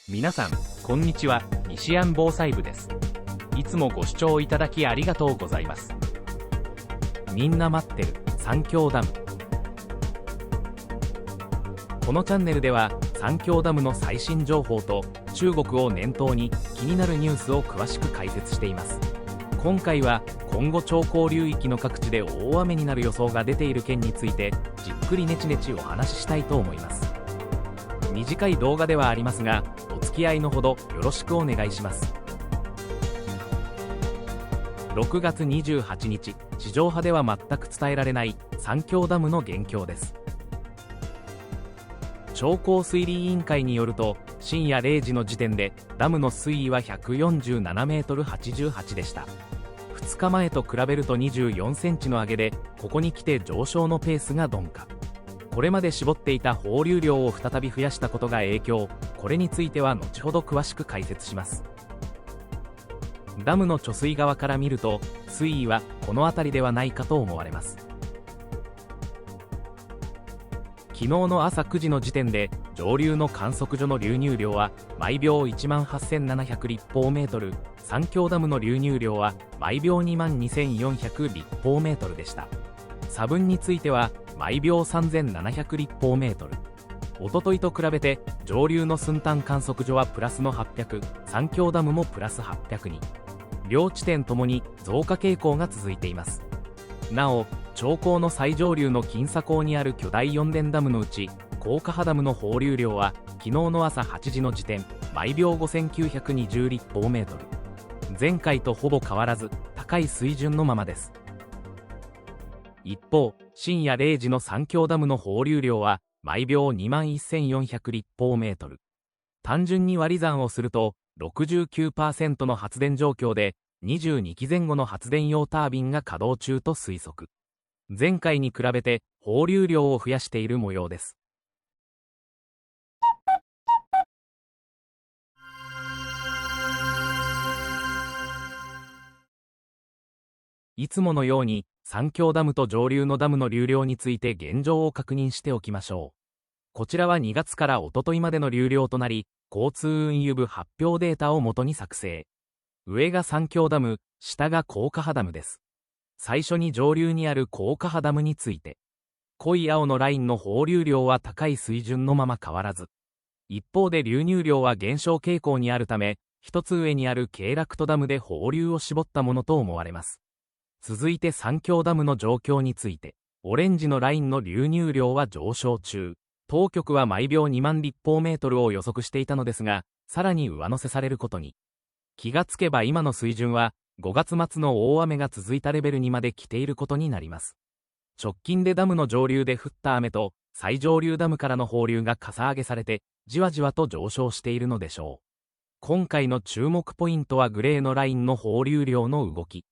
皆さん、こんにちは。西安防災部です。いつもご視聴いただきありがとうございます。みんな待ってる三峡ダム。このチャンネルでは三峡ダムの最新情報と中国を念頭に気になるニュースを詳しく解説しています。今回は今後長江流域の各地で大雨になる予想が出ている件についてじっくりネチネチお話ししたいと思います。短い動画ではありますが、お付き合いのほどよろしくお願いします。6月28日、地上波では全く伝えられない三峡ダムの現況です。長江水利委員会によると、深夜0時の時点でダムの水位は147メートル88でした。2日前と比べると24センチの上げで、ここに来て上昇のペースが鈍化。これまで絞っていた放流量を再び増やしたことが影響。これについては後ほど詳しく解説します。ダムの貯水側から見ると、水位はこの辺りではないかと思われます。昨日の朝9時の時点で上流の観測所の流入量は毎秒18700立方メートル、三峡ダムの流入量は毎秒22400立方メートルでした。差分については毎秒3700立方メートル。おとといと比べて上流の寸丹観測所はプラスの800、三峡ダムもプラス800に、両地点ともに増加傾向が続いています。なお、長江の最上流の金沙江にある巨大4電ダムのうち、高架波ダムの放流量は昨日の朝8時の時点、毎秒5920立方メートル。前回とほぼ変わらず高い水準のままです。一方、深夜0時の三峡ダムの放流量は毎秒21400立方メートル。単純に割り算をすると 69% の発電状況で22基前後の発電用タービンが稼働中と推測。前回に比べて放流量を増やしている模様です。いつものように三峡ダムと上流のダムの流量について現状を確認しておきましょう。こちらは2月からおとといまでの流量となり、交通運輸部発表データをもとに作成。上が三峡ダム、下が高架波ダムです。最初に上流にある高架波ダムについて、濃い青のラインの放流量は高い水準のまま変わらず、一方で流入量は減少傾向にあるため、一つ上にある慶楽都ダムで放流を絞ったものと思われます。続いて三峡ダムの状況について、オレンジのラインの流入量は上昇中。当局は毎秒2万立方メートルを予測していたのですが、さらに上乗せされることに。気がつけば今の水準は、5月末の大雨が続いたレベルにまで来ていることになります。直近でダムの上流で降った雨と、最上流ダムからの放流がかさ上げされて、じわじわと上昇しているのでしょう。今回の注目ポイントはグレーのラインの放流量の動き。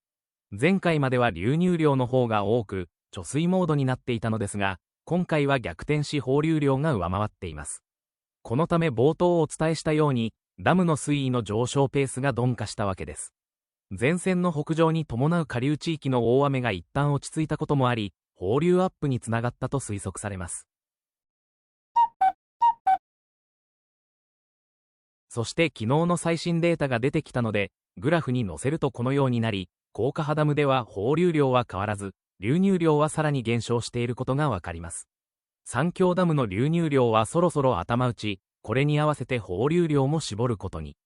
前回までは流入量の方が多く、貯水モードになっていたのですが、今回は逆転し放流量が上回っています。このため冒頭お伝えしたように、ダムの水位の上昇ペースが鈍化したわけです。前線の北上に伴う下流地域の大雨が一旦落ち着いたこともあり、放流アップにつながったと推測されます。そして昨日の最新データが出てきたので、グラフに載せるとこのようになり、高架波ダムでは放流量は変わらず、流入量はさらに減少していることがわかります。三峡ダムの流入量はそろそろ頭打ち、これに合わせて放流量も絞ることに。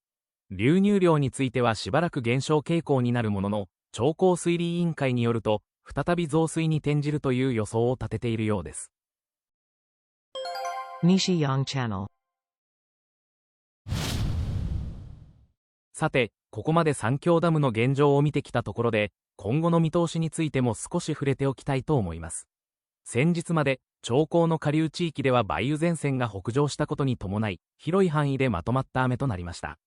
流入量についてはしばらく減少傾向になるものの、長江水利委員会によると、再び増水に転じるという予想を立てているようです。西洋チャンネル。さて、ここまで三峡ダムの現状を見てきたところで、今後の見通しについても少し触れておきたいと思います。先日まで、長江の下流地域では梅雨前線が北上したことに伴い、広い範囲でまとまった雨となりました。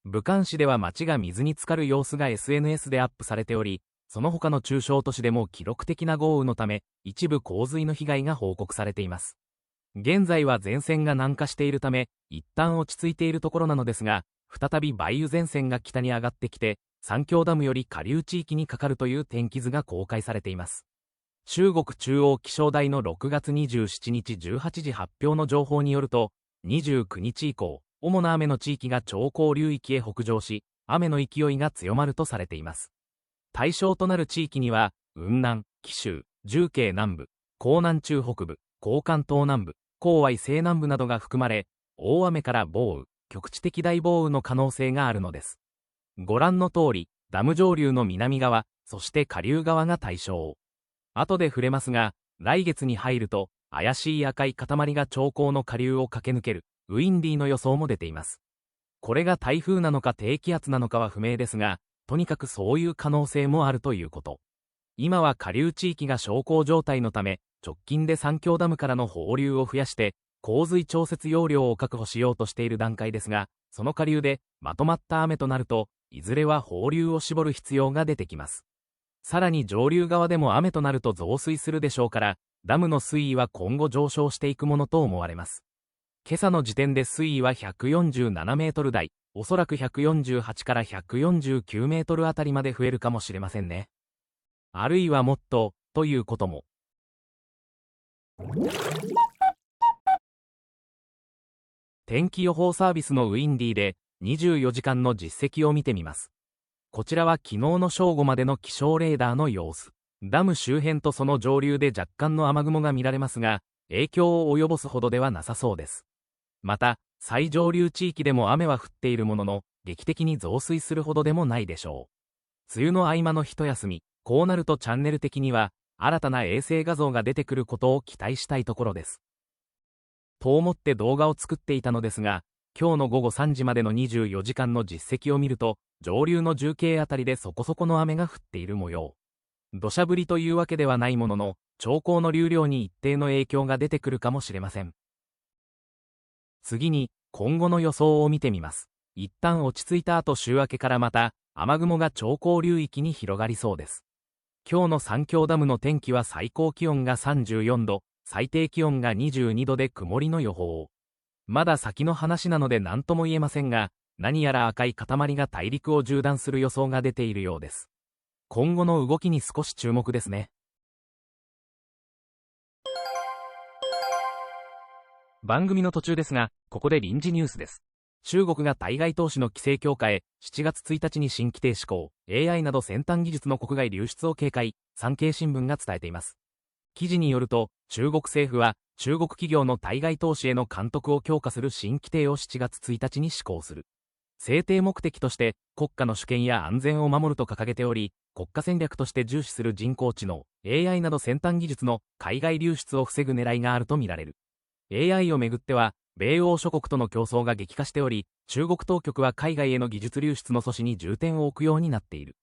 武漢市では街が水に浸かる様子が SNS でアップされており、その他の中小都市でも記録的な豪雨のため、一部洪水の被害が報告されています。現在は前線が南下しているため、一旦落ち着いているところなのですが、再び梅雨前線が北に上がってきて、三峡ダムより下流地域にかかるという天気図が公開されています。中国中央気象台の6月27日18時発表の情報によると、29日以降、主な雨の地域が長江流域へ北上し、雨の勢いが強まるとされています。対象となる地域には、雲南、紀州、重慶南部、江南中北部、広関東南部、広淮西南部などが含まれ、大雨から暴雨、局地的大暴雨の可能性があるのです。ご覧の通り、ダム上流の南側、そして下流側が対象。後で触れますが、来月に入ると、怪しい赤い塊が長江の下流を駆け抜ける、ウィンディの予想も出ています。これが台風なのか低気圧なのかは不明ですが、とにかくそういう可能性もあるということ。今は下流地域が小康状態のため、直近で三峡ダムからの放流を増やして、洪水調節容量を確保しようとしている段階ですが、その下流でまとまった雨となると、いずれは放流を絞る必要が出てきます。さらに上流側でも雨となると増水するでしょうから、ダムの水位は今後上昇していくものと思われます。今朝の時点で水位は147メートル台、おそらく148から149メートルあたりまで増えるかもしれませんね。あるいはもっと、ということも。天気予報サービスのウィンディで24時間の実績を見てみます。こちらは昨日の正午までの気象レーダーの様子。ダム周辺とその上流で若干の雨雲が見られますが、影響を及ぼすほどではなさそうです。また、最上流地域でも雨は降っているものの、劇的に増水するほどでもないでしょう。梅雨の合間の一休み、こうなるとチャンネル的には、新たな衛星画像が出てくることを期待したいところです。と思って動画を作っていたのですが、今日の午後3時までの24時間の実績を見ると、上流の重慶あたりでそこそこの雨が降っている模様。土砂降りというわけではないものの、長江の流量に一定の影響が出てくるかもしれません。次に、今後の予想を見てみます。一旦落ち着いた後週明けからまた、雨雲が長江流域に広がりそうです。今日の三峡ダムの天気は最高気温が34度、最低気温が22度で曇りの予報。まだ先の話なので何とも言えませんが、何やら赤い塊が大陸を縦断する予想が出ているようです。今後の動きに少し注目ですね。番組の途中ですが、ここで臨時ニュースです。中国が対外投資の規制強化へ、7月1日に新規定施行、AI など先端技術の国外流出を警戒、産経新聞が伝えています。記事によると、中国政府は、中国企業の対外投資への監督を強化する新規定を7月1日に施行する。制定目的として、国家の主権や安全を守ると掲げており、国家戦略として重視する人工知能、AI など先端技術の海外流出を防ぐ狙いがあるとみられる。AI をめぐっては、米欧諸国との競争が激化しており、中国当局は海外への技術流出の阻止に重点を置くようになっている。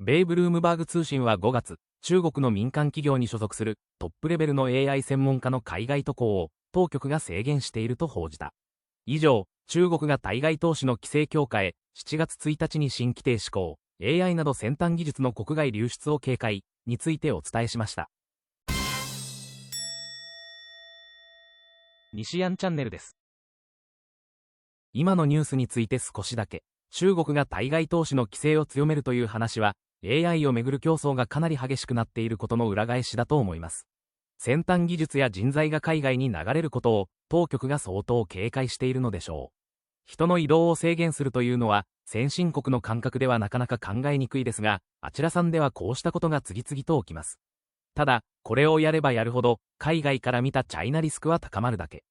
米ブルームバーグ通信は5月、中国の民間企業に所属するトップレベルの AI 専門家の海外渡航を当局が制限していると報じた。以上、中国が対外投資の規制強化へ、7月1日に新規定施行、AI など先端技術の国外流出を警戒についてお伝えしました。西安チャンネルです。今のニュースについて少しだけ、中国が対外投資の規制を強めるという話は、AI をめぐる競争がかなり激しくなっていることの裏返しだと思います。先端技術や人材が海外に流れることを、当局が相当警戒しているのでしょう。人の移動を制限するというのは、先進国の感覚ではなかなか考えにくいですが、あちらさんではこうしたことが次々と起きます。ただ、これをやればやるほど、海外から見たチャイナリスクは高まるだけ。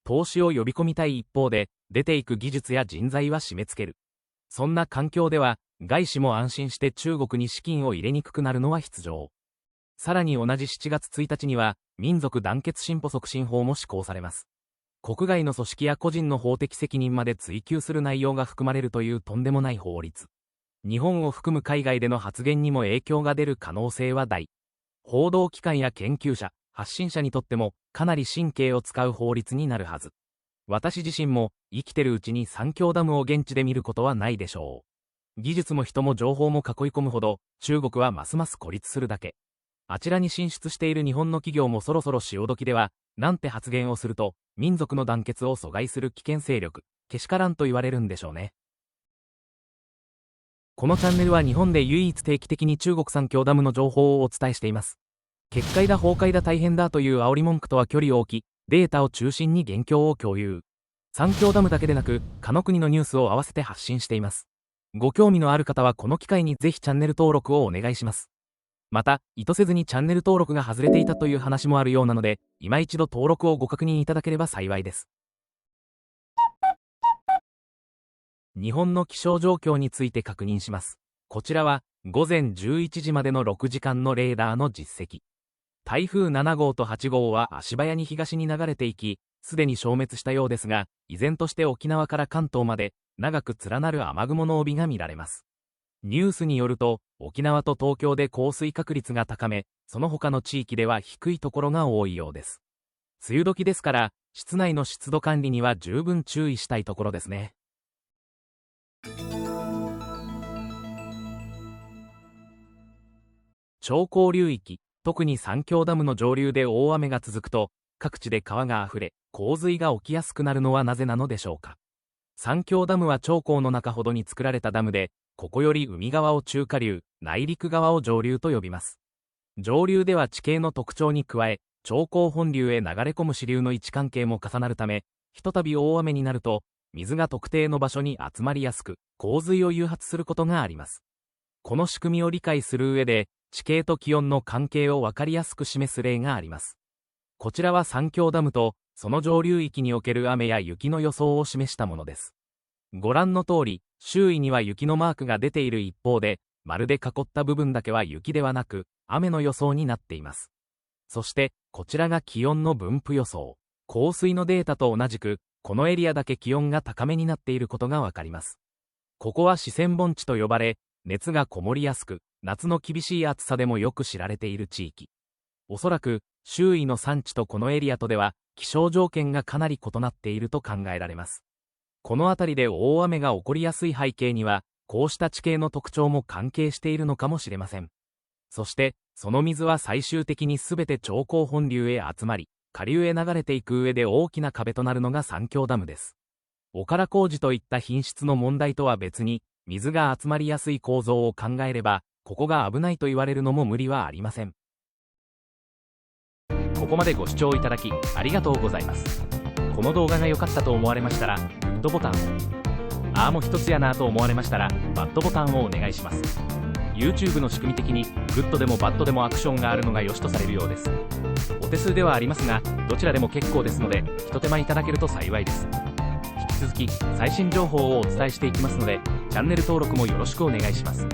投資を呼び込みたい一方で、出ていく技術や人材は締め付ける。そんな環境では、外資も安心して中国に資金を入れにくくなるのは必要。さらに同じ7月1日には、民族団結進歩促進法も施行されます。国外の組織や個人の法的責任まで追及する内容が含まれるというとんでもない法律。日本を含む海外での発言にも影響が出る可能性は大。報道機関や研究者、発信者にとってもかなり神経を使う法律になるはず。私自身も生きてるうちに三峡ダムを現地で見ることはないでしょう。技術も人も情報も囲い込むほど中国はますます孤立するだけ。あちらに進出している日本の企業もそろそろ潮時では、なんて発言をすると民族の団結を阻害する危険勢力、けしからんと言われるんでしょうね。このチャンネルは日本で唯一定期的に中国三峡ダムの情報をお伝えしています。決壊だ崩壊だ大変だという煽り文句とは距離を置き、データを中心に現況を共有。三峡ダムだけでなく、他の国のニュースを合わせて発信しています。ご興味のある方はこの機会にぜひチャンネル登録をお願いします。また、意図せずにチャンネル登録が外れていたという話もあるようなので、今一度登録をご確認いただければ幸いです。日本の気象状況について確認します。こちらは、午前11時までの6時間のレーダーの実績。台風7号と8号は足早に東に流れていき、すでに消滅したようですが、依然として沖縄から関東まで、長く連なる雨雲の帯が見られます。ニュースによると、沖縄と東京で降水確率が高め、その他の地域では低いところが多いようです。梅雨時ですから、室内の湿度管理には十分注意したいところですね。長江流域、特に三峡ダムの上流で大雨が続くと、各地で川があふれ、洪水が起きやすくなるのはなぜなのでしょうか。三峡ダムは長江の中ほどに作られたダムで、ここより海側を中下流、内陸側を上流と呼びます。上流では地形の特徴に加え、長江本流へ流れ込む支流の位置関係も重なるため、ひとたび大雨になると、水が特定の場所に集まりやすく、洪水を誘発することがあります。この仕組みを理解する上で、地形と気温の関係を分かりやすく示す例があります。こちらは三峡ダムと、その上流域における雨や雪の予想を示したものです。ご覧の通り、周囲には雪のマークが出ている一方で、丸で囲った部分だけは雪ではなく、雨の予想になっています。そして、こちらが気温の分布予想。降水のデータと同じく、このエリアだけ気温が高めになっていることがわかります。ここは四川盆地と呼ばれ、熱がこもりやすく、夏の厳しい暑さでもよく知られている地域。おそらく、周囲の山地とこのエリアとでは、気象条件がかなり異なっていると考えられます。この辺りで大雨が起こりやすい背景には、こうした地形の特徴も関係しているのかもしれません。そして、その水は最終的にすべて長江本流へ集まり、下流へ流れていく上で大きな壁となるのが三峡ダムです。おから工事といった品質の問題とは別に、水が集まりやすい構造を考えれば、ここが危ないと言われるのも無理はありません。ここまでご視聴いただき、ありがとうございます。この動画が良かったと思われましたら、グッドボタンを。ああも一つやなと思われましたら、バッドボタンをお願いします。YouTube の仕組み的に、グッドでもバッドでもアクションがあるのが良しとされるようです。お手数ではありますが、どちらでも結構ですので、一手間いただけると幸いです。引き続き、最新情報をお伝えしていきますので、チャンネル登録もよろしくお願いします。